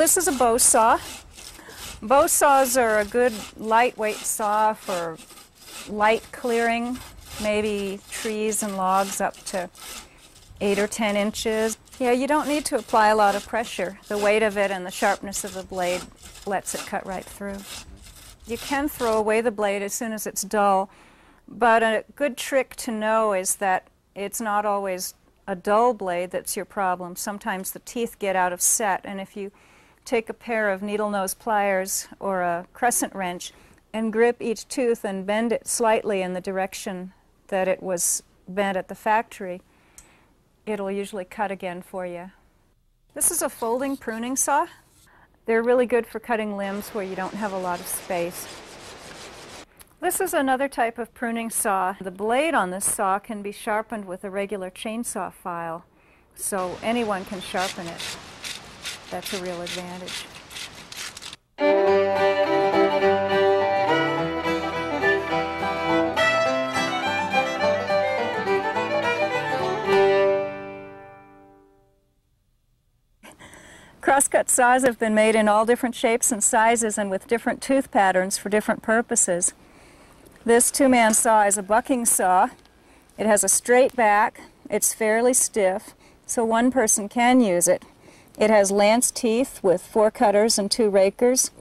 this is a bow saw. Bow saws are a good lightweight saw for light clearing, maybe trees and logs up to 8 or 10 inches. Yeah, you don't need to apply a lot of pressure. The weight of it and the sharpness of the blade lets it cut right through. You can throw away the blade as soon as it's dull, but a good trick to know is that it's not always a dull blade that's your problem. Sometimes the teeth get out of set, and if you take a pair of needle nose pliers or a crescent wrench and grip each tooth and bend it slightly in the direction that it was bent at the factory, it'll usually cut again for you. This is a folding pruning saw. They're really good for cutting limbs where you don't have a lot of space. This is another type of pruning saw. The blade on this saw can be sharpened with a regular chainsaw file, so anyone can sharpen it. That's a real advantage. Crosscut saws have been made in all different shapes and sizes and with different tooth patterns for different purposes. This two-man saw is a bucking saw. It has a straight back, it's fairly stiff, so one person can use it. It has lance teeth with 4 cutters and 2 rakers,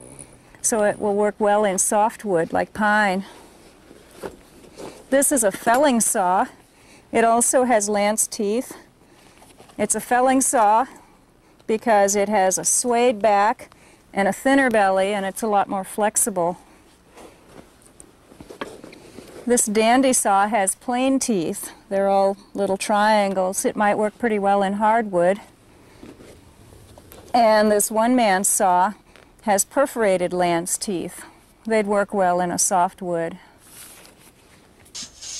so it will work well in softwood like pine. This is a felling saw. It also has lance teeth. It's a felling saw because it has a suede back and a thinner belly, and it's a lot more flexible. This dandy saw has plain teeth. They're all little triangles. It might work pretty well in hardwood. And this one-man saw has perforated lance teeth. They'd work well in a softwood.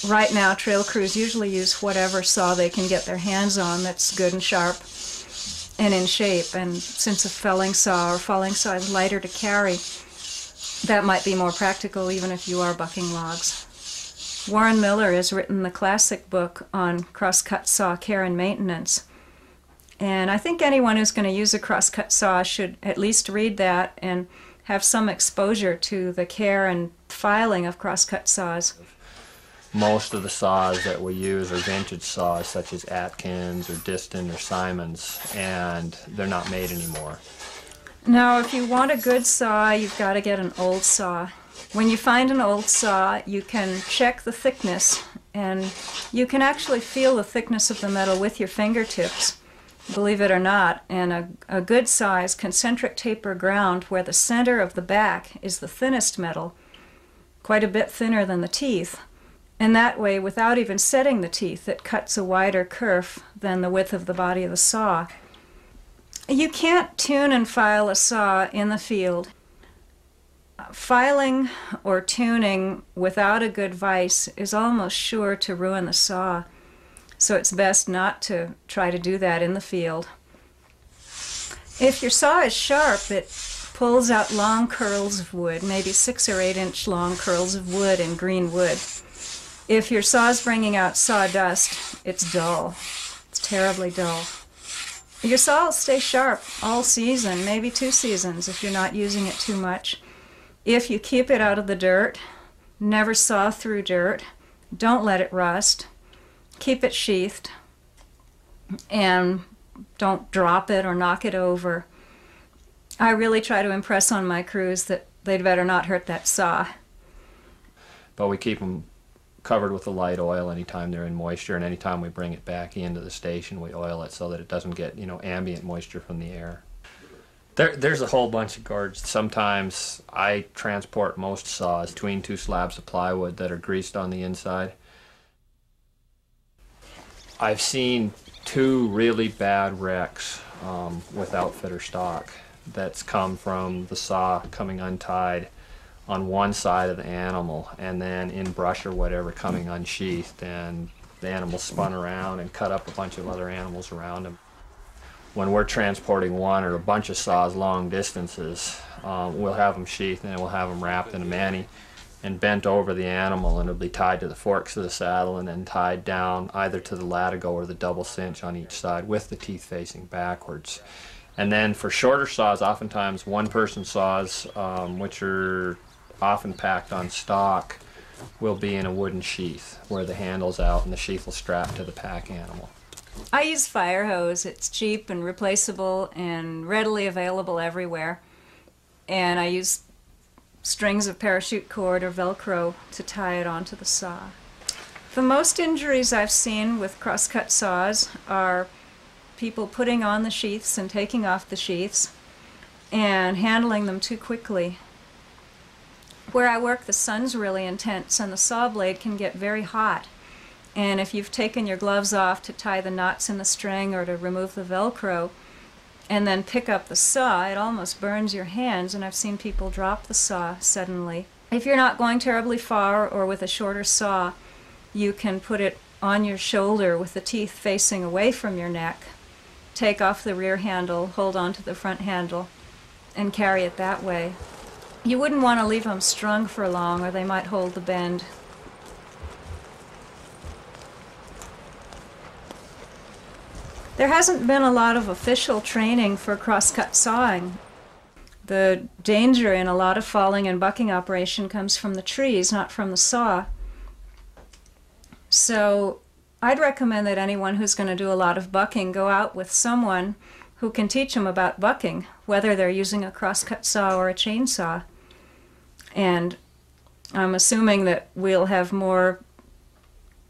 Right now, trail crews usually use whatever saw they can get their hands on that's good and sharp and in shape. And since a felling saw or falling saw is lighter to carry, that might be more practical even if you are bucking logs. Warren Miller has written the classic book on crosscut saw care and maintenance. And I think anyone who's going to use a crosscut saw should at least read that and have some exposure to the care and filing of crosscut saws. Most of the saws that we use are vintage saws such as Atkins or Diston or Simons, and they're not made anymore. Now, if you want a good saw, you've got to get an old saw. When you find an old saw, you can check the thickness, and you can actually feel the thickness of the metal with your fingertips, believe it or not. And a good saw is concentric taper ground where the center of the back is the thinnest metal, quite a bit thinner than the teeth. And that way, without even setting the teeth, it cuts a wider kerf than the width of the body of the saw. You can't tune and file a saw in the field. Filing or tuning without a good vise is almost sure to ruin the saw, so it's best not to try to do that in the field. If your saw is sharp, it pulls out long curls of wood, maybe 6 or 8 inch long curls of wood in green wood. If your saw is bringing out sawdust, it's dull. It's terribly dull. Your saw will stay sharp all season, maybe 2 seasons if you're not using it too much. If you keep it out of the dirt, never saw through dirt, don't let it rust, keep it sheathed, and don't drop it or knock it over. I really try to impress on my crews that they'd better not hurt that saw. But we keep them covered with a light oil anytime they're in moisture, and anytime we bring it back into the station, we oil it so that it doesn't get, ambient moisture from the air. There's a whole bunch of guards. Sometimes I transport most saws between 2 slabs of plywood that are greased on the inside. I've seen 2 really bad wrecks with outfitter stock that's come from the saw coming untied on one side of the animal and then in brush or whatever coming unsheathed, and the animal spun around and cut up a bunch of other animals around him. When we're transporting one or a bunch of saws long distances, we'll have them sheathed and we'll have them wrapped in a mani and bent over the animal, and it'll be tied to the forks of the saddle and then tied down either to the latigo or the double cinch on each side with the teeth facing backwards. And then for shorter saws, oftentimes one-person saws, which are often packed on stock, will be in a wooden sheath where the handle's out and the sheath will strap to the pack animal. I use fire hose. It's cheap and replaceable and readily available everywhere. And I use strings of parachute cord or Velcro to tie it onto the saw. The most injuries I've seen with crosscut saws are people putting on the sheaths and taking off the sheaths and handling them too quickly. Where I work, the sun's really intense and the saw blade can get very hot. And if you've taken your gloves off to tie the knots in the string or to remove the Velcro and then pick up the saw, it almost burns your hands, and I've seen people drop the saw suddenly. If you're not going terribly far or with a shorter saw, you can put it on your shoulder with the teeth facing away from your neck, take off the rear handle, hold on to the front handle, and carry it that way. You wouldn't want to leave them strung for long or they might hold the bend. There hasn't been a lot of official training for crosscut sawing. The danger in a lot of falling and bucking operation comes from the trees, not from the saw. So I'd recommend that anyone who's going to do a lot of bucking go out with someone who can teach them about bucking, whether they're using a crosscut saw or a chainsaw. And I'm assuming that we'll have more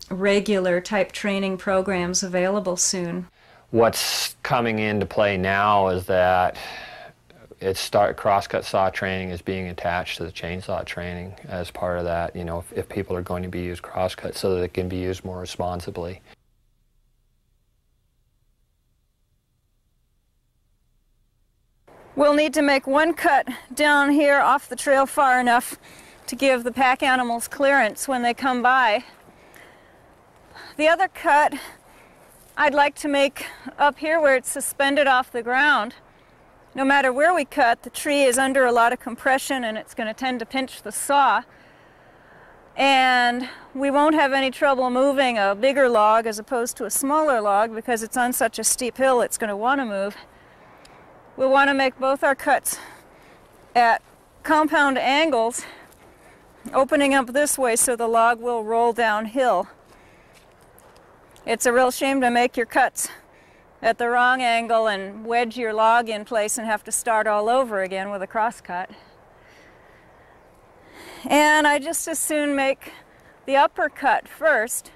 regular type training programs available soon. What's coming into play now is that crosscut saw training is being attached to the chainsaw training as part of that, you know, if people are going to be used crosscut so that it can be used more responsibly. We'll need to make one cut down here off the trail far enough to give the pack animals clearance when they come by. The other cut I'd like to make up here where it's suspended off the ground. No matter where we cut, the tree is under a lot of compression and it's going to tend to pinch the saw. And we won't have any trouble moving a bigger log as opposed to a smaller log because it's on such a steep hill it's going to want to move. We'll want to make both our cuts at compound angles, opening up this way so the log will roll downhill. It's a real shame to make your cuts at the wrong angle and wedge your log in place and have to start all over again with a crosscut. And I just as soon make the upper cut first,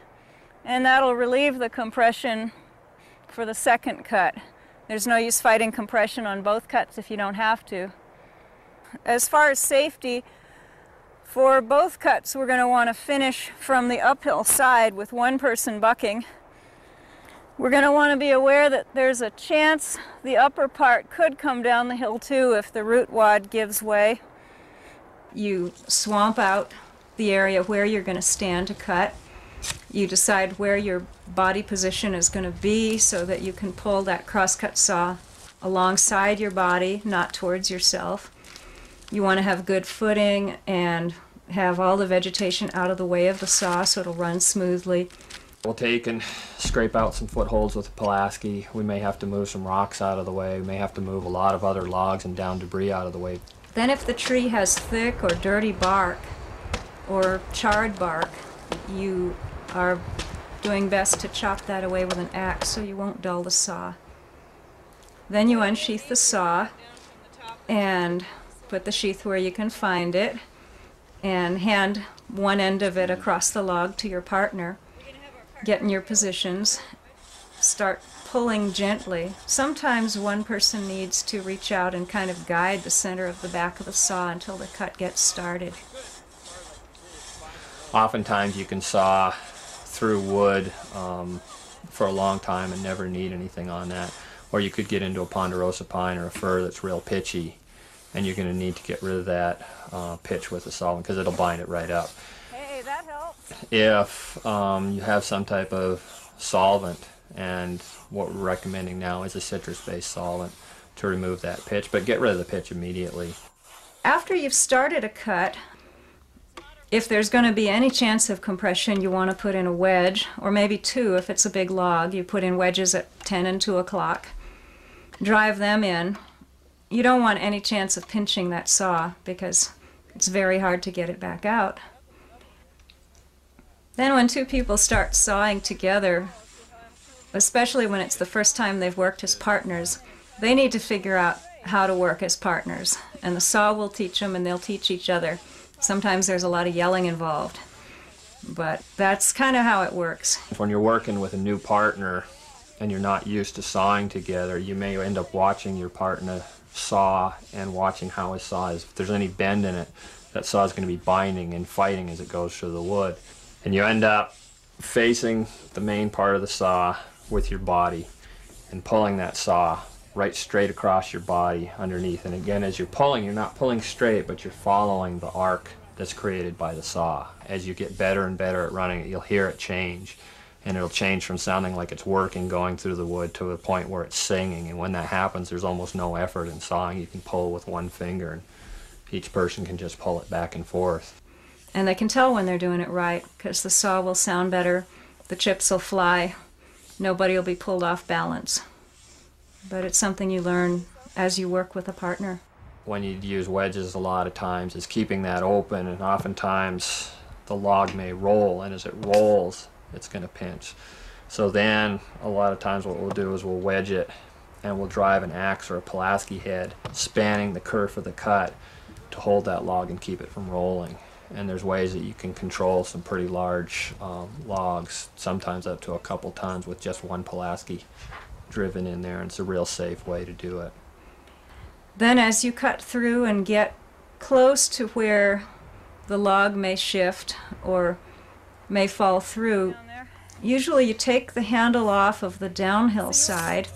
and that'll relieve the compression for the second cut. There's no use fighting compression on both cuts if you don't have to. As far as safety, for both cuts we're going to want to finish from the uphill side with one person bucking. We're going to want to be aware that there's a chance the upper part could come down the hill too if the root wad gives way. You swamp out the area where you're going to stand to cut. You decide where your body position is going to be so that you can pull that crosscut saw alongside your body, not towards yourself. You want to have good footing and have all the vegetation out of the way of the saw so it'll run smoothly. We'll take and scrape out some footholds with a Pulaski. We may have to move some rocks out of the way. We may have to move a lot of other logs and down debris out of the way. Then if the tree has thick or dirty bark or charred bark, you are doing best to chop that away with an axe so you won't dull the saw. Then you unsheath the saw and put the sheath where you can find it and hand one end of it across the log to your partner. Get in your positions, start pulling gently. Sometimes one person needs to reach out and kind of guide the center of the back of the saw until the cut gets started. Oftentimes you can saw through wood for a long time and never need anything on that. Or you could get into a ponderosa pine or a fir that's real pitchy, and you're going to need to get rid of that pitch with a solvent because it'll bind it right up. Hey, that helps. If you have some type of solvent, and what we're recommending now is a citrus-based solvent to remove that pitch, but get rid of the pitch immediately. After you've started a cut, if there's going to be any chance of compression, you want to put in a wedge, or maybe two if it's a big log. You put in wedges at 10 and 2 o'clock. drive them in. You don't want any chance of pinching that saw because it's very hard to get it back out. Then when two people start sawing together, especially when it's the first time they've worked as partners, they need to figure out how to work as partners. And the saw will teach them and they'll teach each other. Sometimes there's a lot of yelling involved, but that's kind of how it works. When you're working with a new partner and you're not used to sawing together, you may end up watching your partner saw and watching how his saw is. If there's any bend in it, that saw is going to be binding and fighting as it goes through the wood. And you end up facing the main part of the saw with your body and pulling that saw right straight across your body underneath. And again, as you're pulling, you're not pulling straight, but you're following the arc that's created by the saw. As you get better and better at running it, you'll hear it change. And it'll change from sounding like it's working, going through the wood, to a point where it's singing. And when that happens, there's almost no effort in sawing. You can pull with one finger, and each person can just pull it back and forth. And they can tell when they're doing it right, because the saw will sound better, the chips will fly, nobody will be pulled off balance. But it's something you learn as you work with a partner. When you use wedges a lot of times, is keeping that open, and oftentimes the log may roll, and as it rolls, it's going to pinch. So then a lot of times what we'll do is we'll wedge it and we'll drive an axe or a Pulaski head spanning the kerf of the cut to hold that log and keep it from rolling. And there's ways that you can control some pretty large logs, sometimes up to a couple tons, with just one Pulaski driven in there, and it's a real safe way to do it. Then as you cut through and get close to where the log may shift or may fall through, usually you take the handle off of the downhill side,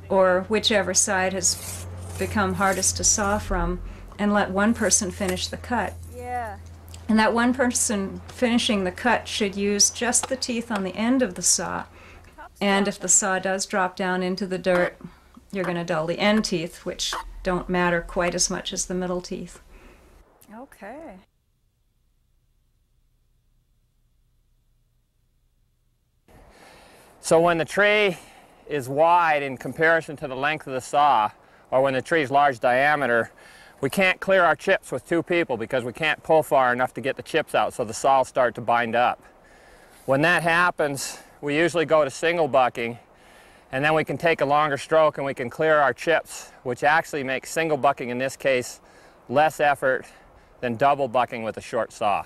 or whichever side has become hardest to saw from, and let one person finish the cut. Yeah. And that one person finishing the cut should use just the teeth on the end of the saw. And if the saw does drop down into the dirt, you're going to dull the end teeth, which don't matter quite as much as the middle teeth. Okay. So when the tree is wide in comparison to the length of the saw, or when the tree is large diameter, we can't clear our chips with two people because we can't pull far enough to get the chips out, so the saw will start to bind up. When that happens, we usually go to single bucking, and then we can take a longer stroke and we can clear our chips, which actually makes single bucking in this case less effort than double bucking with a short saw.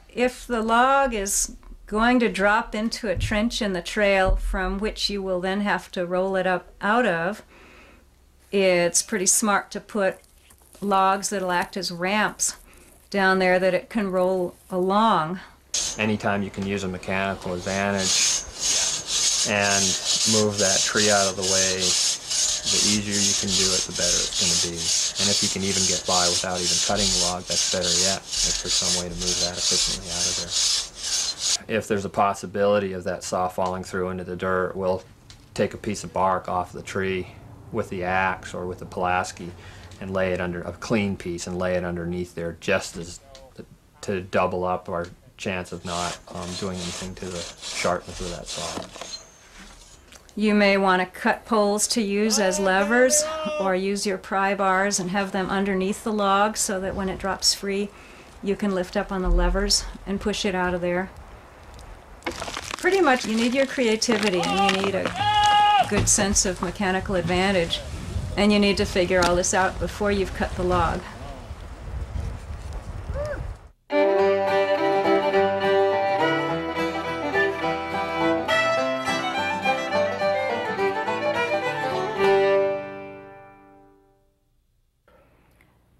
If the log is going to drop into a trench in the trail from which you will then have to roll it up out of, it's pretty smart to put logs that'll act as ramps down there that it can roll along. Anytime you can use a mechanical advantage and move that tree out of the way, the easier you can do it, the better it's going to be. And if you can even get by without even cutting the log, that's better yet, if there's some way to move that efficiently out of there. If there's a possibility of that saw falling through into the dirt, we'll take a piece of bark off the tree with the axe or with the Pulaski and lay it under, a clean piece, and lay it underneath there, just as to double up our chance of not doing anything to the sharpness of that saw. You may want to cut poles to use as levers, or use your pry bars and have them underneath the log so that when it drops free, you can lift up on the levers and push it out of there. Pretty much you need your creativity, and you need a good sense of mechanical advantage, and you need to figure all this out before you've cut the log.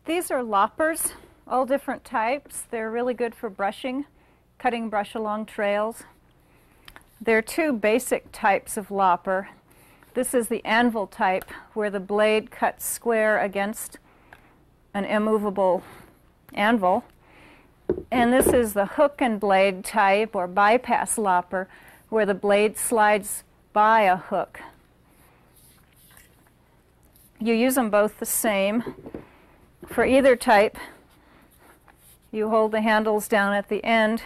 These are loppers, all different types. They're really good for brushing, cutting brush along trails. There are two basic types of lopper. This is the anvil type, where the blade cuts square against an immovable anvil. And this is the hook and blade type, or bypass lopper, where the blade slides by a hook. You use them both the same. For either type, you hold the handles down at the end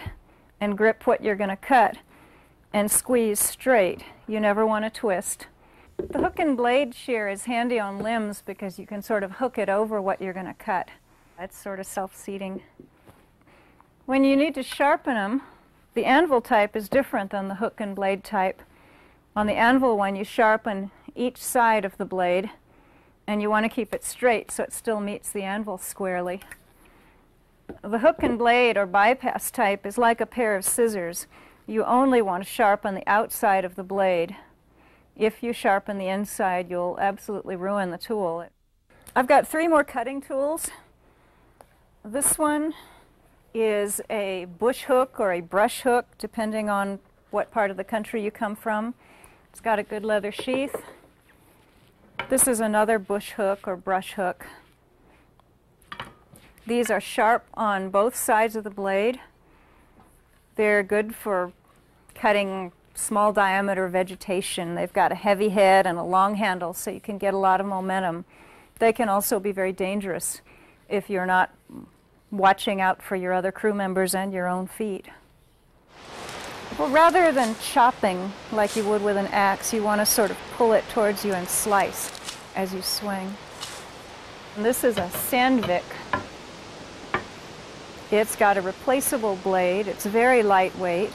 and grip what you're going to cut and squeeze straight. You never want to twist. The hook and blade shear is handy on limbs because you can sort of hook it over what you're going to cut. It's sort of self-seating. When you need to sharpen them, the anvil type is different than the hook and blade type. On the anvil one, you sharpen each side of the blade, and you want to keep it straight so it still meets the anvil squarely. The hook and blade or bypass type is like a pair of scissors. You only want to sharpen the outside of the blade. If you sharpen the inside, you'll absolutely ruin the tool. I've got 3 more cutting tools. This one is a bush hook or a brush hook, depending on what part of the country you come from. It's got a good leather sheath. This is another bush hook or brush hook. These are sharp on both sides of the blade. They're good for cutting small diameter vegetation. They've got a heavy head and a long handle, so you can get a lot of momentum. They can also be very dangerous if you're not watching out for your other crew members and your own feet. Well, rather than chopping like you would with an axe, you want to sort of pull it towards you and slice as you swing. And this is a Sandvik. It's got a replaceable blade. It's very lightweight,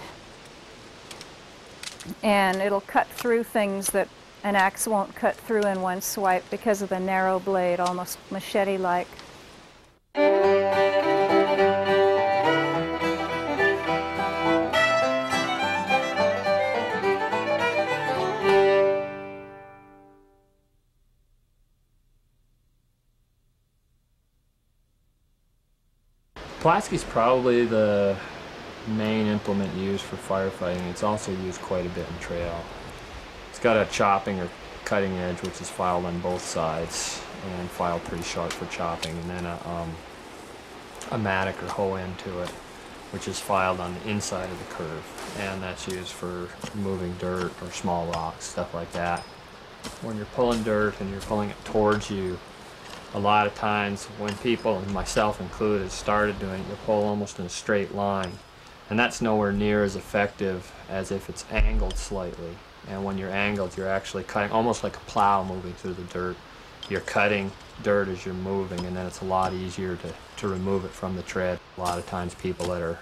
and it'll cut through things that an axe won't cut through in one swipe because of the narrow blade, almost machete-like. Pulaski's probably the main implement used for firefighting. It's also used quite a bit in trail. It's got a chopping or cutting edge which is filed on both sides and filed pretty sharp for chopping, and then a mattock or hoe end to it which is filed on the inside of the curve, and that's used for moving dirt or small rocks, stuff like that. When you're pulling dirt and you're pulling it towards you, a lot of times when people, and myself included, started doing it, you pull almost in a straight line. And that's nowhere near as effective as if it's angled slightly. And when you're angled, you're actually cutting almost like a plow moving through the dirt. You're cutting dirt as you're moving, and then it's a lot easier to remove it from the tread. A lot of times people that are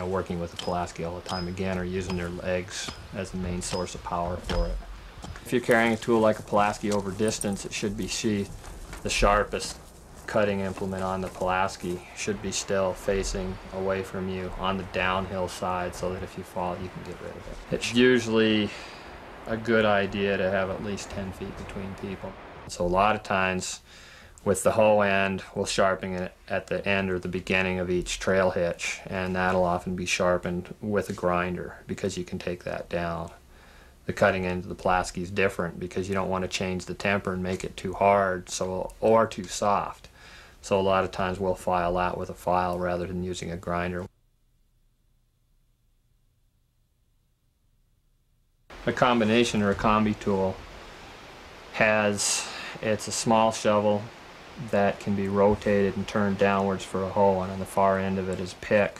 working with the Pulaski all the time, again, are using their legs as the main source of power for it. If you're carrying a tool like a Pulaski over distance, it should be sheathed. The sharpest cutting implement on the Pulaski should be still facing away from you on the downhill side so that if you fall, you can get rid of it. It's usually a good idea to have at least 10 feet between people. So a lot of times with the hoe end, we'll sharpen it at the end or the beginning of each trail hitch, and that'll often be sharpened with a grinder because you can take that down. The cutting end of the Pulaski is different because you don't want to change the temper and make it too hard or too soft. So a lot of times we'll file that with a file rather than using a grinder. A combination or a combi tool it's a small shovel that can be rotated and turned downwards for a hoe, and on the far end of it is a pick.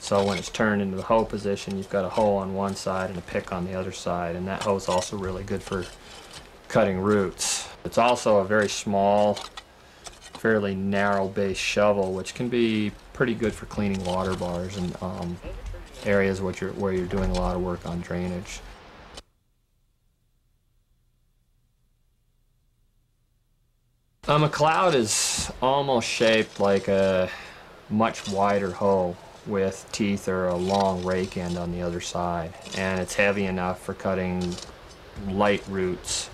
So when it's turned into the hoe position, you've got a hoe on one side and a pick on the other side, and that hoe is also really good for cutting roots. It's also a very small, fairly narrow base shovel, which can be pretty good for cleaning water bars and areas where you're doing a lot of work on drainage. A McLeod is almost shaped like a much wider hoe with teeth or a long rake end on the other side, and it's heavy enough for cutting light roots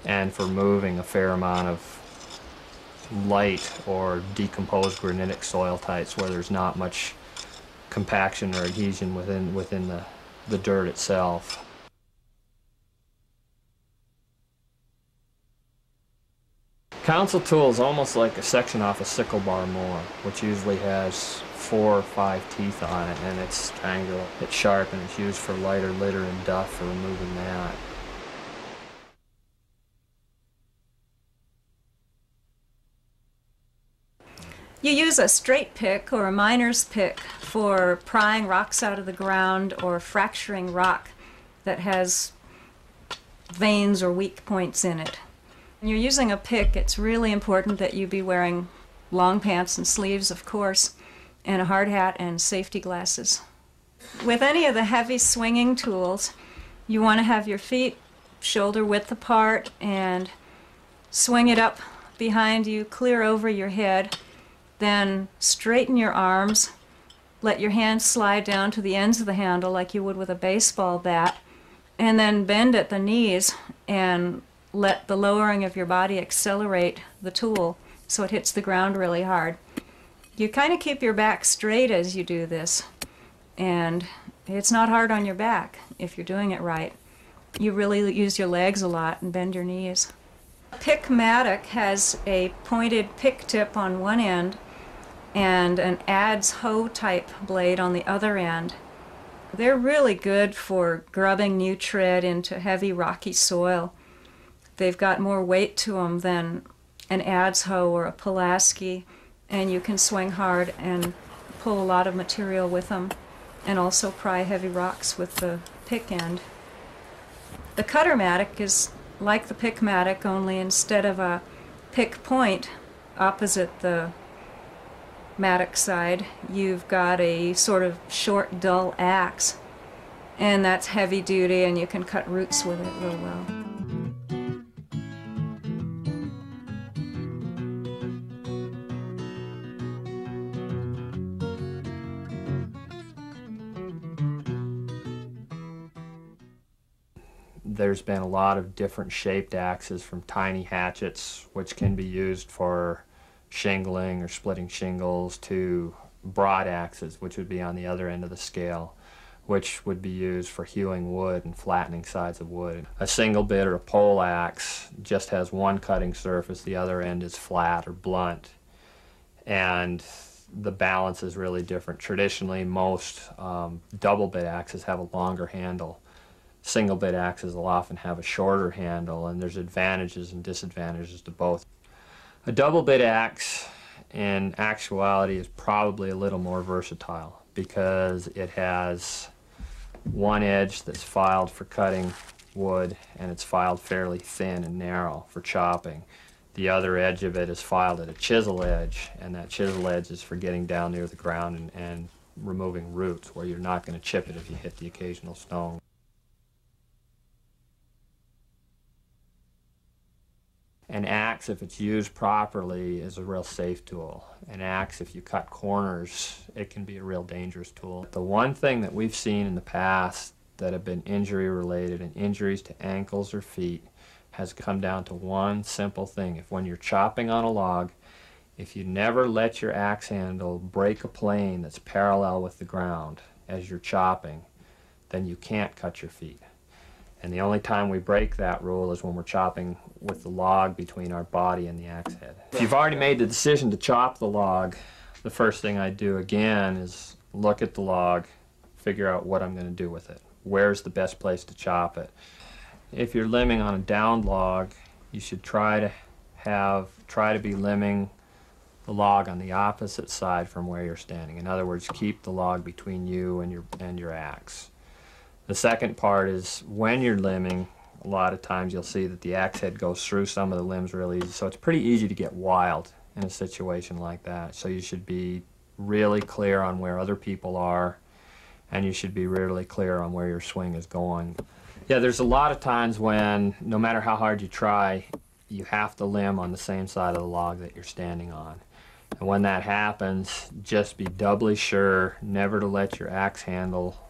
and for moving a fair amount of light or decomposed granitic soil types where there's not much compaction or adhesion within the dirt itself. Council tool is almost like a section off a sickle bar mower, which usually has 4 or 5 teeth on it, and it's triangular. It's sharp, and it's used for lighter litter and duff for removing that. You use a straight pick or a miner's pick for prying rocks out of the ground or fracturing rock that has veins or weak points in it. When you're using a pick, it's really important that you be wearing long pants and sleeves, of course, and a hard hat and safety glasses. With any of the heavy swinging tools, you want to have your feet shoulder width apart and swing it up behind you, clear over your head, then straighten your arms, let your hands slide down to the ends of the handle like you would with a baseball bat, and then bend at the knees and let the lowering of your body accelerate the tool so it hits the ground really hard. You kind of keep your back straight as you do this, and it's not hard on your back if you're doing it right. You really use your legs a lot and bend your knees. Pickmatic has a pointed pick tip on one end and an adze hoe type blade on the other end. They're really good for grubbing new tread into heavy rocky soil. They've got more weight to them than an adze hoe or a Pulaski, and you can swing hard and pull a lot of material with them, and also pry heavy rocks with the pick end. The Cuttermatic is like the Pickmatic, only instead of a pick point opposite the matic side, you've got a sort of short, dull axe, and that's heavy duty, and you can cut roots with it real well. There's been a lot of different shaped axes, from tiny hatchets, which can be used for shingling or splitting shingles, to broad axes, which would be on the other end of the scale, which would be used for hewing wood and flattening sides of wood. A single bit or a pole axe just has one cutting surface, the other end is flat or blunt, and the balance is really different. Traditionally, most double bit axes have a longer handle. Single bit axes will often have a shorter handle, and there's advantages and disadvantages to both. A double bit axe in actuality is probably a little more versatile because it has one edge that's filed for cutting wood, and it's filed fairly thin and narrow for chopping. The other edge of it is filed at a chisel edge, and that chisel edge is for getting down near the ground and removing roots, where you're not going to chip it if you hit the occasional stone. An axe, if it's used properly, is a real safe tool. An axe, if you cut corners, it can be a real dangerous tool. The one thing that we've seen in the past that have been injury related, and injuries to ankles or feet, has come down to one simple thing. If when you're chopping on a log, if you never let your axe handle break a plane that's parallel with the ground as you're chopping, then you can't cut your feet. And the only time we break that rule is when we're chopping with the log between our body and the axe head. If you've already made the decision to chop the log, the first thing I do again is look at the log, figure out what I'm going to do with it. Where's the best place to chop it? If you're limbing on a downed log, you should try to be limbing the log on the opposite side from where you're standing. In other words, keep the log between you and your axe. The second part is when you're limbing, a lot of times you'll see that the axe head goes through some of the limbs really easy, so it's pretty easy to get wild in a situation like that. So you should be really clear on where other people are, and you should be really clear on where your swing is going. Yeah, there's a lot of times when, no matter how hard you try, you have to limb on the same side of the log that you're standing on. And when that happens, just be doubly sure never to let your axe handle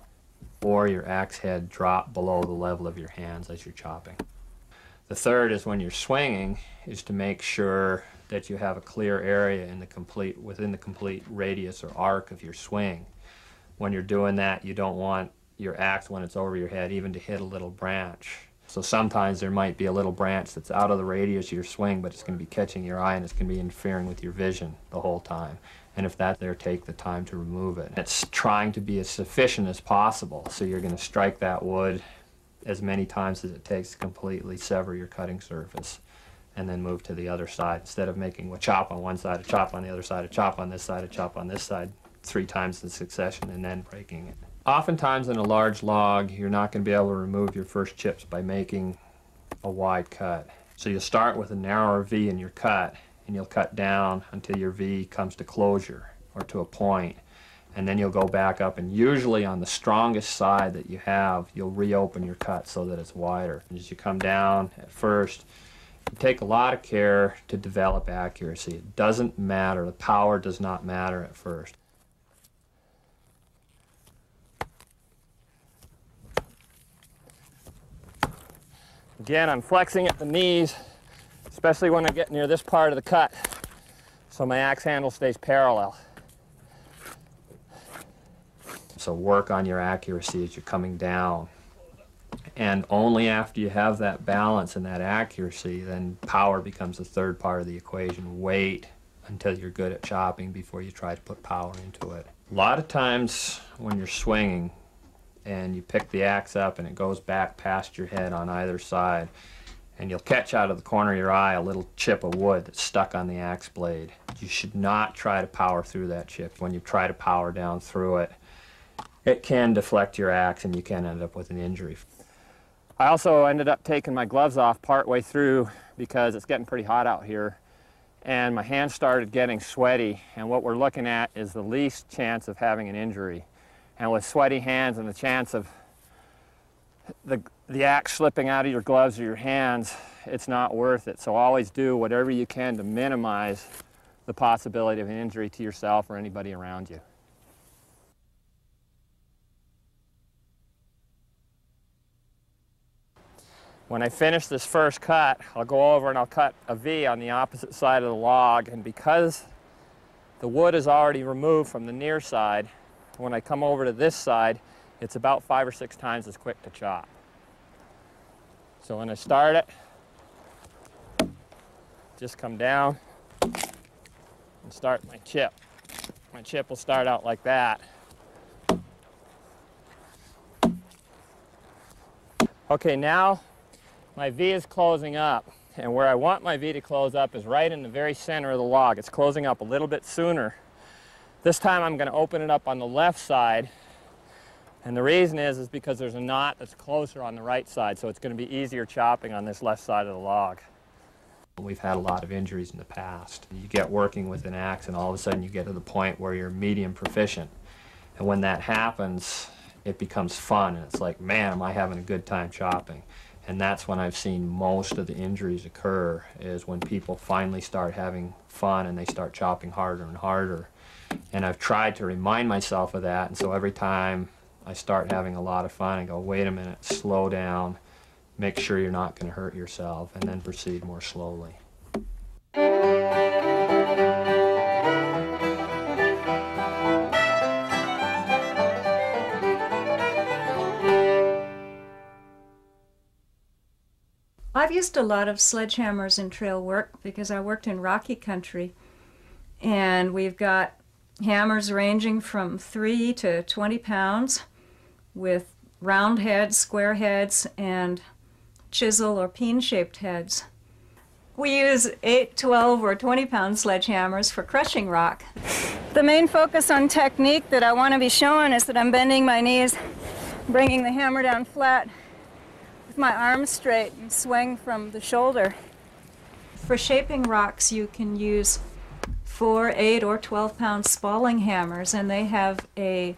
or your axe head drop below the level of your hands as you're chopping. The third is when you're swinging, is to make sure that you have a clear area within the complete radius or arc of your swing. When you're doing that, you don't want your axe, when it's over your head, even to hit a little branch. So sometimes there might be a little branch that's out of the radius of your swing, but it's going to be catching your eye and it's going to be interfering with your vision the whole time. And if that's there, take the time to remove it. It's trying to be as efficient as possible, so you're going to strike that wood as many times as it takes to completely sever your cutting surface, and then move to the other side, instead of making a chop on one side, a chop on the other side, a chop on this side, a chop on this side, 3 times in succession, and then breaking it. Oftentimes in a large log, you're not going to be able to remove your first chips by making a wide cut. So you'll start with a narrower V in your cut, and you'll cut down until your V comes to closure or to a point. And then you'll go back up, and usually on the strongest side that you have, you'll reopen your cut so that it's wider. And as you come down at first, you take a lot of care to develop accuracy. It doesn't matter. The power does not matter at first. Again, I'm flexing at the knees, especially when I get near this part of the cut, so my axe handle stays parallel. So work on your accuracy as you're coming down. And only after you have that balance and that accuracy, then power becomes the third part of the equation. Wait until you're good at chopping before you try to put power into it. A lot of times when you're swinging and you pick the axe up and it goes back past your head on either side, and you'll catch out of the corner of your eye a little chip of wood that's stuck on the axe blade. You should not try to power through that chip. When you try to power down through it, it can deflect your axe and you can end up with an injury. I also ended up taking my gloves off partway through because it's getting pretty hot out here, and my hands started getting sweaty, and what we're looking at is the least chance of having an injury. And with sweaty hands and the chance of the axe slipping out of your gloves or your hands, it's not worth it. So always do whatever you can to minimize the possibility of an injury to yourself or anybody around you. When I finish this first cut, I'll go over and I'll cut a V on the opposite side of the log, and because the wood is already removed from the near side, when I come over to this side, it's about 5 or 6 times as quick to chop. So when I start it, just come down and start my chip. My chip will start out like that. Okay, now my V is closing up, and where I want my V to close up is right in the very center of the log. It's closing up a little bit sooner. This time I'm going to open it up on the left side, and the reason is because there's a knot that's closer on the right side, so it's going to be easier chopping on this left side of the log. We've had a lot of injuries in the past. You get working with an axe and all of a sudden you get to the point where you're medium proficient. And when that happens, it becomes fun, and it's like, man, am I having a good time chopping. And that's when I've seen most of the injuries occur, is when people finally start having fun and they start chopping harder and harder. And I've tried to remind myself of that, and so every time I start having a lot of fun, I go, wait a minute, slow down, make sure you're not going to hurt yourself, and then proceed more slowly. I've used a lot of sledgehammers in trail work because I worked in rocky country, and we've got hammers ranging from 3 to 20 pounds with round heads, square heads, and chisel or peen-shaped heads. We use 8, 12, or 20-pound sledgehammers for crushing rock. The main focus on technique that I want to be showing is that I'm bending my knees, bringing the hammer down flat, with my arms straight, and swing from the shoulder. For shaping rocks, you can use 4, 8, or 12-pound spalling hammers, and they have a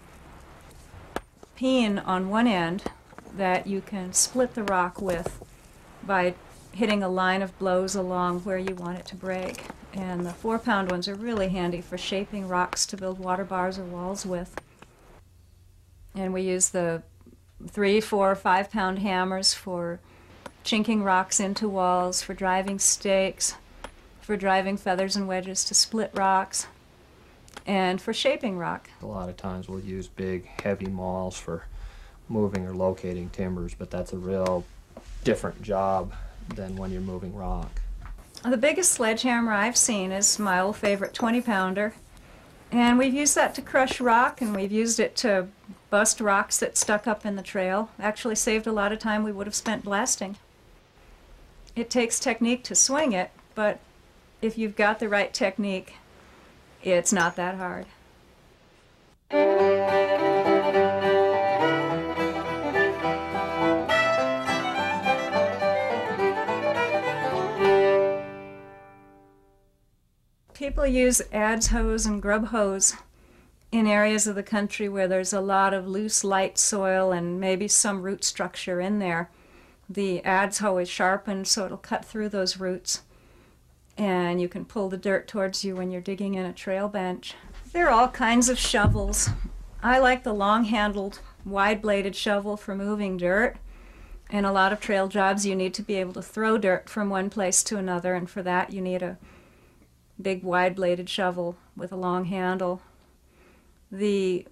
peen on one end that you can split the rock with by hitting a line of blows along where you want it to break. And the 4-pound ones are really handy for shaping rocks to build water bars or walls with. And we use the 3, 4, 5-pound hammers for chinking rocks into walls, for driving stakes, for driving feathers and wedges to split rocks, and for shaping rock. A lot of times we'll use big, heavy mauls for moving or locating timbers, but that's a real different job than when you're moving rock. The biggest sledgehammer I've seen is my old favorite 20-pounder, and we've used that to crush rock, and we've used it to bust rocks that stuck up in the trail. Actually saved a lot of time we would have spent blasting. It takes technique to swing it, but if you've got the right technique, it's not that hard. People use adze hoes and grub hoes in areas of the country where there's a lot of loose, light soil and maybe some root structure in there. The adze hoe is sharpened so it'll cut through those roots, and you can pull the dirt towards you when you're digging in a trail bench. There are all kinds of shovels. I like the long-handled, wide-bladed shovel for moving dirt. In a lot of trail jobs you need to be able to throw dirt from one place to another, and for that you need a big wide-bladed shovel with a long handle. The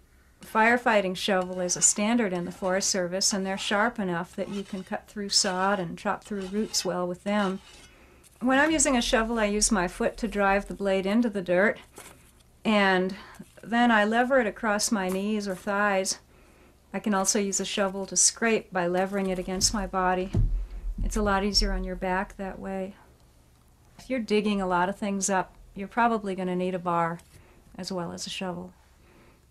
firefighting shovel is a standard in the Forest Service, and they're sharp enough that you can cut through sod and chop through roots well with them. When I'm using a shovel, I use my foot to drive the blade into the dirt, and then I lever it across my knees or thighs. I can also use a shovel to scrape by levering it against my body. It's a lot easier on your back that way. If you're digging a lot of things up, you're probably going to need a bar as well as a shovel.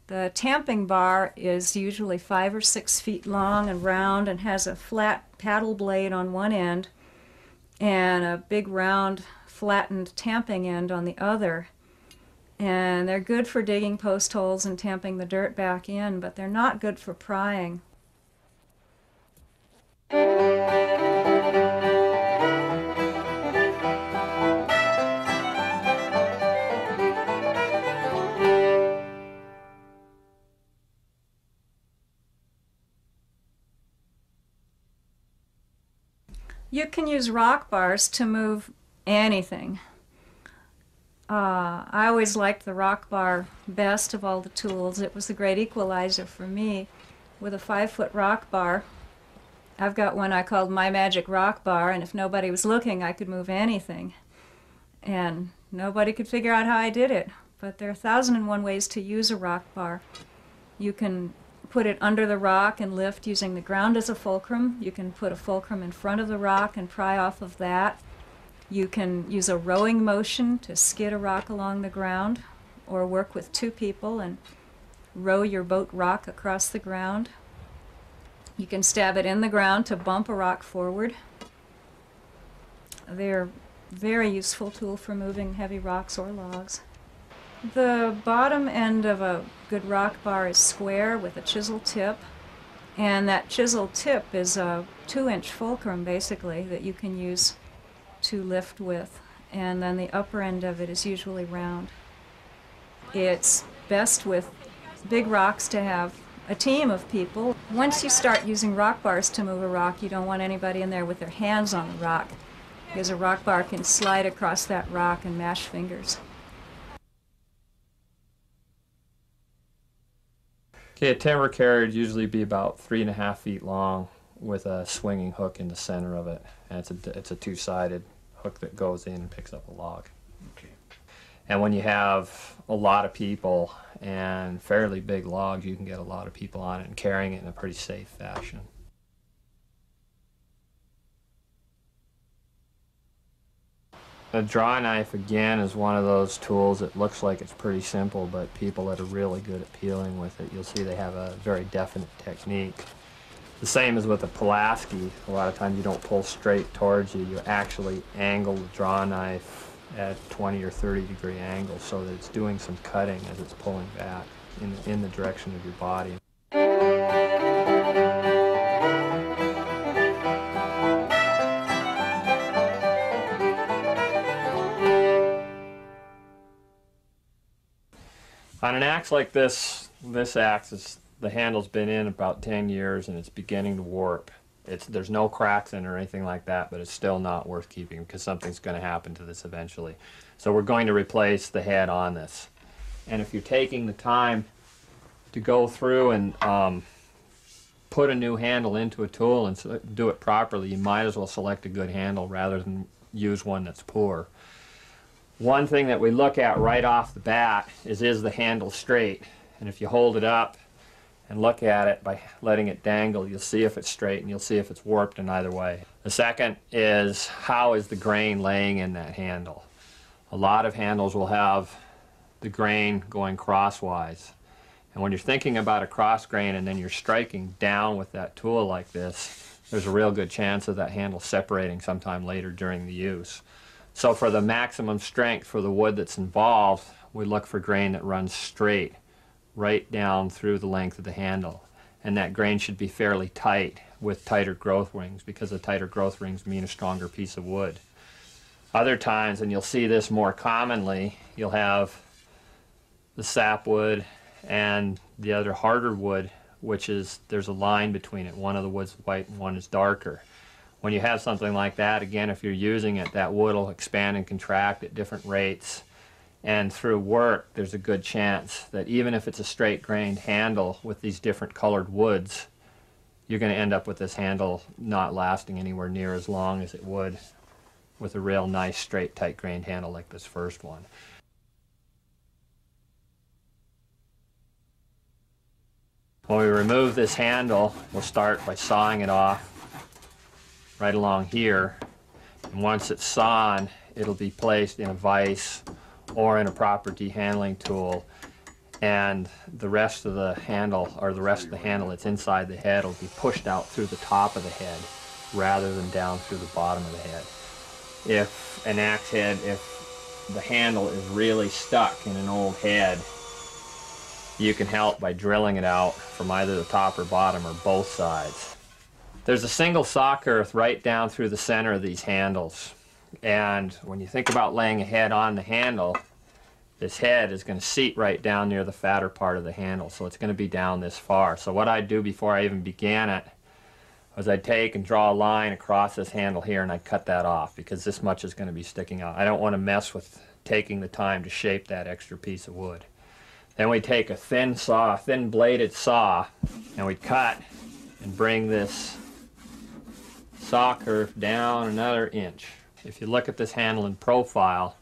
The tamping bar is usually 5 or 6 feet long and round and has a flat paddle blade on one end and a big round flattened tamping end on the other. And they're good for digging post holes and tamping the dirt back in, but they're not good for prying. You can use rock bars to move anything. I always liked the rock bar best of all the tools. It was the great equalizer for me. With a 5-foot rock bar, I've got one I called My Magic Rock Bar, and if nobody was looking, I could move anything. And nobody could figure out how I did it. But there are 1,001 ways to use a rock bar. You can put it under the rock and lift using the ground as a fulcrum. You can put a fulcrum in front of the rock and pry off of that. You can use a rowing motion to skid a rock along the ground, or work with 2 people and row your boat rock across the ground. You can stab it in the ground to bump a rock forward. They're a very useful tool for moving heavy rocks or logs. The bottom end of a good rock bar is square with a chisel tip, and that chisel tip is a 2-inch fulcrum basically that you can use to lift with, and then the upper end of it is usually round. It's best with big rocks to have a team of people. Once you start using rock bars to move a rock, you don't want anybody in there with their hands on the rock, because a rock bar can slide across that rock and mash fingers. Okay, a timber carrier would usually be about 3.5 feet long with a swinging hook in the center of it, and it's a 2-sided hook that goes in and picks up a log. Okay. And when you have a lot of people and fairly big logs, you can get a lot of people on it and carrying it in a pretty safe fashion. A draw knife, again, is one of those tools that looks like it's pretty simple, but people that are really good at peeling with it, you'll see they have a very definite technique. The same as with a Pulaski. A lot of times you don't pull straight towards you. You actually angle the draw knife at 20 or 30 degree angle so that it's doing some cutting as it's pulling back in the direction of your body. On an axe like this axe, the handle's been in about 10 years and it's beginning to warp. There's no cracks in it or anything like that, but it's still not worth keeping because something's going to happen to this eventually. So we're going to replace the head on this. And if you're taking the time to go through and put a new handle into a tool and do it properly, you might as well select a good handle rather than use one that's poor. One thing that we look at right off the bat is the handle straight? And if you hold it up and look at it by letting it dangle, you'll see if it's straight and you'll see if it's warped in either way. The second is, how is the grain laying in that handle? A lot of handles will have the grain going crosswise. And when you're thinking about a cross grain and then you're striking down with that tool like this, there's a real good chance of that handle separating sometime later during the use. So for the maximum strength for the wood that's involved, we look for grain that runs straight, right down through the length of the handle. And that grain should be fairly tight with tighter growth rings, because the tighter growth rings mean a stronger piece of wood. Other times, and you'll see this more commonly, you'll have the sapwood and the other harder wood, which is, there's a line between it. One of the wood's white and one is darker. When you have something like that, again, if you're using it, that wood will expand and contract at different rates. And through work, there's a good chance that even if it's a straight grained handle with these different colored woods, you're going to end up with this handle not lasting anywhere near as long as it would with a real nice straight tight grained handle like this first one. When we remove this handle, we'll start by sawing it off right along here. And once it's sawn, it'll be placed in a vise or in a proper dehandling tool, and the rest of the handle, or the rest of the handle that's inside the head, will be pushed out through the top of the head rather than down through the bottom of the head. If an axe head, if the handle is really stuck in an old head, you can help by drilling it out from either the top or bottom or both sides. There's a single saw girth right down through the center of these handles. And when you think about laying a head on the handle, this head is going to seat right down near the fatter part of the handle, so it's going to be down this far. So what I'd do before I even began it was I'd take and draw a line across this handle here, and I'd cut that off, because this much is going to be sticking out. I don't want to mess with taking the time to shape that extra piece of wood. Then we take a thin saw, a thin bladed saw, and we cut and bring this saw curve down another inch. If you look at this handle in profile,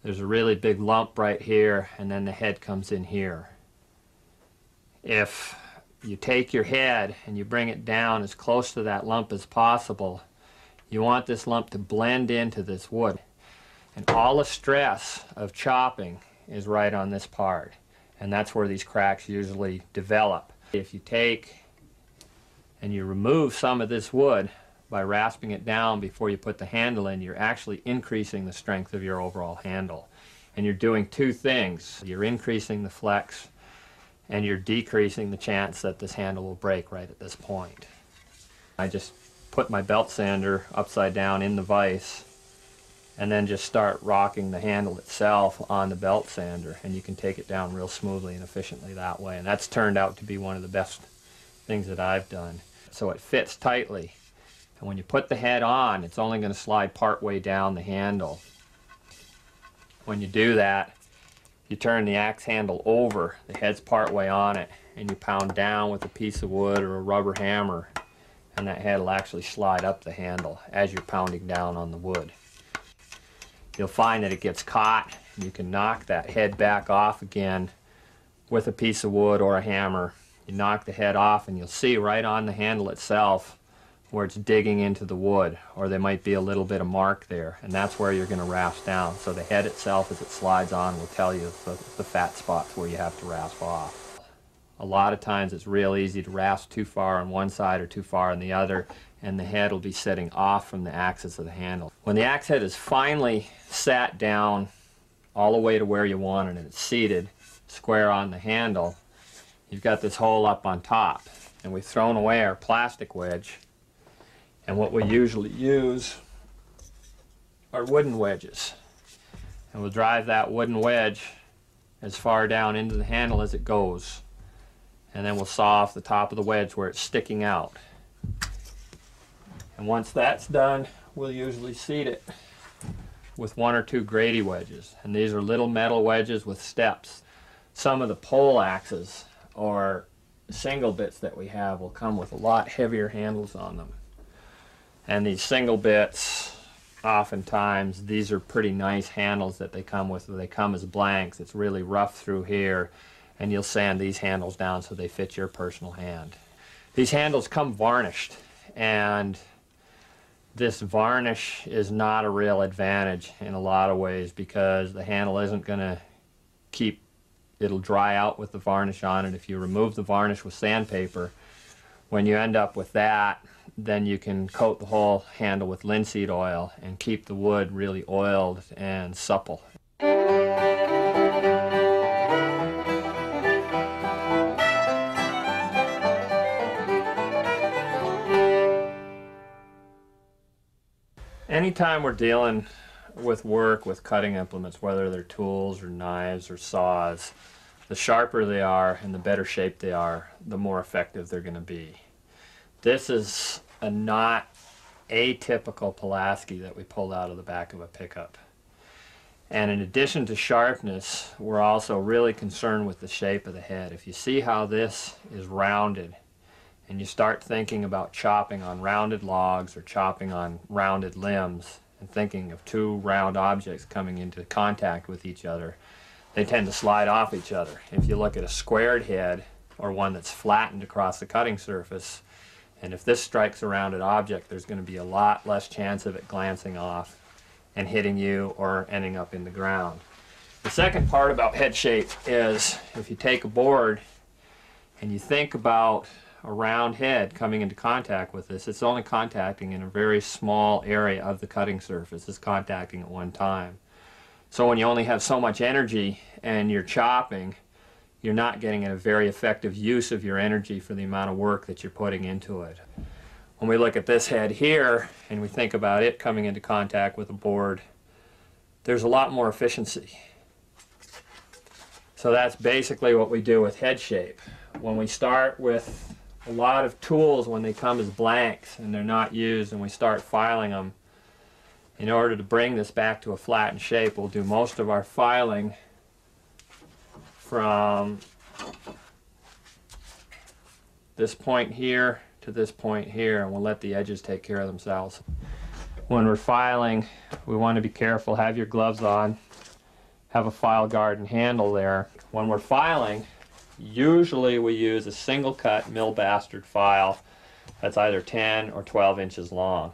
there's a really big lump right here, and then the head comes in here. If you take your head and you bring it down as close to that lump as possible, you want this lump to blend into this wood. And all the stress of chopping is right on this part, and that's where these cracks usually develop. If you take and you remove some of this wood by rasping it down before you put the handle in, you're actually increasing the strength of your overall handle. And you're doing two things. You're increasing the flex, and you're decreasing the chance that this handle will break right at this point. I just put my belt sander upside down in the vise, and then just start rocking the handle itself on the belt sander, and you can take it down real smoothly and efficiently that way. And that's turned out to be one of the best things that I've done. So it fits tightly. And when you put the head on, it's only going to slide part way down the handle. When you do that, you turn the axe handle over, the head's part way on it, and you pound down with a piece of wood or a rubber hammer, and that head will actually slide up the handle as you're pounding down on the wood. You'll find that it gets caught, and you can knock that head back off again with a piece of wood or a hammer. You knock the head off, and you'll see right on the handle itself where it's digging into the wood, or there might be a little bit of mark there, and that's where you're going to rasp down. So the head itself, as it slides on, will tell you the fat spots where you have to rasp off. A lot of times it's real easy to rasp too far on one side or too far on the other, and the head will be sitting off from the axis of the handle. When the axe head is finally sat down all the way to where you want it, and it's seated square on the handle, you've got this hole up on top, and we've thrown away our plastic wedge. And what we usually use are wooden wedges. And we'll drive that wooden wedge as far down into the handle as it goes. And then we'll saw off the top of the wedge where it's sticking out. And once that's done, we'll usually seat it with one or two Grady wedges. And these are little metal wedges with steps. Some of the pole axes or single bits that we have will come with a lot heavier handles on them. And these single bits, oftentimes, these are pretty nice handles that they come with. They come as blanks. It's really rough through here, and you'll sand these handles down so they fit your personal hand. These handles come varnished, and this varnish is not a real advantage in a lot of ways, because the handle isn't going to it'll dry out with the varnish on it. If you remove the varnish with sandpaper, When you end up with that, then you can coat the whole handle with linseed oil and keep the wood really oiled and supple. Anytime we're dealing with work with cutting implements, whether they're tools or knives or saws, the sharper they are and the better shape they are, the more effective they're going to be. This is a not atypical Pulaski that we pulled out of the back of a pickup. And in addition to sharpness, we're also really concerned with the shape of the head. If you see how this is rounded, and you start thinking about chopping on rounded logs or chopping on rounded limbs, and thinking of two round objects coming into contact with each other, they tend to slide off each other. If you look at a squared head or one that's flattened across the cutting surface, and if this strikes a rounded object, there's going to be a lot less chance of it glancing off and hitting you or ending up in the ground. The second part about head shape is if you take a board and you think about a round head coming into contact with this, it's only contacting in a very small area of the cutting surface. It's contacting at one time. So when you only have so much energy and you're chopping, you're not getting a very effective use of your energy for the amount of work that you're putting into it. When we look at this head here and we think about it coming into contact with a board, there's a lot more efficiency. So that's basically what we do with head shape. When we start with a lot of tools, when they come as blanks and they're not used, and we start filing them, in order to bring this back to a flattened shape, we'll do most of our filing from this point here to this point here, and we'll let the edges take care of themselves. When we're filing, we want to be careful. Have your gloves on, have a file guard and handle there. When we're filing, usually we use a single cut mill bastard file that's either 10 or 12 inches long.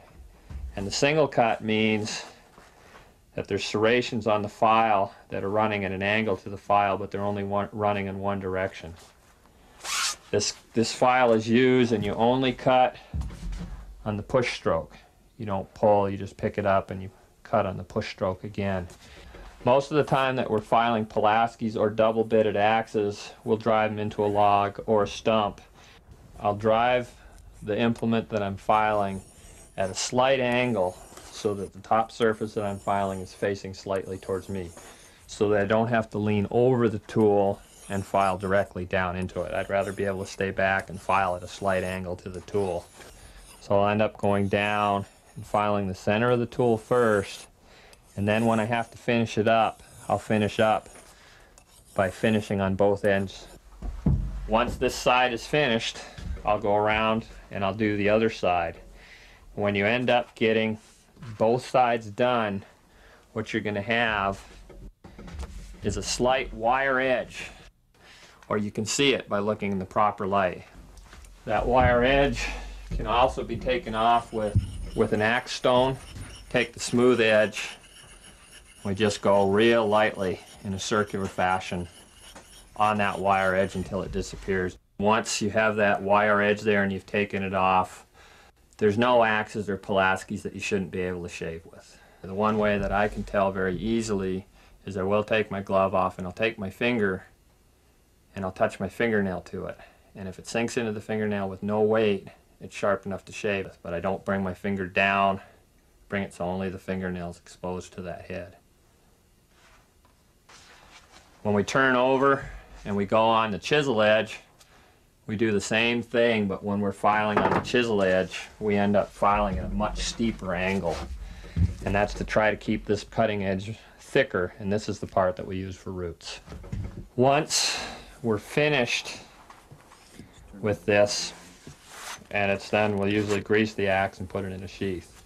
And the single cut means that there's serrations on the file that are running at an angle to the file, but they're only running in one direction. This file is used and you only cut on the push stroke. You don't pull, you just pick it up and you cut on the push stroke again. Most of the time that we're filing Pulaskis or double bitted axes, we'll drive them into a log or a stump. I'll drive the implement that I'm filing at a slight angle so that the top surface that I'm filing is facing slightly towards me, so that I don't have to lean over the tool and file directly down into it. I'd rather be able to stay back and file at a slight angle to the tool. So I'll end up going down and filing the center of the tool first, and then when I have to finish it up, I'll finish up by finishing on both ends. Once this side is finished, I'll go around and I'll do the other side. When you end up getting both sides done, what you're going to have is a slight wire edge, or you can see it by looking in the proper light. That wire edge can also be taken off with an axe stone. Take the smooth edge. We just go real lightly in a circular fashion on that wire edge until it disappears. Once you have that wire edge there and you've taken it off, there's no axes or Pulaskis that you shouldn't be able to shave with. The one way that I can tell very easily is I will take my glove off and I'll take my finger and I'll touch my fingernail to it. And if it sinks into the fingernail with no weight, it's sharp enough to shave it. But I don't bring my finger down, bring it so only the fingernail's exposed to that head. When we turn over and we go on the chisel edge, we do the same thing, but when we're filing on the chisel edge, we end up filing at a much steeper angle. And that's to try to keep this cutting edge thicker, and this is the part that we use for roots. Once we're finished with this, and it's done, we'll usually grease the axe and put it in a sheath.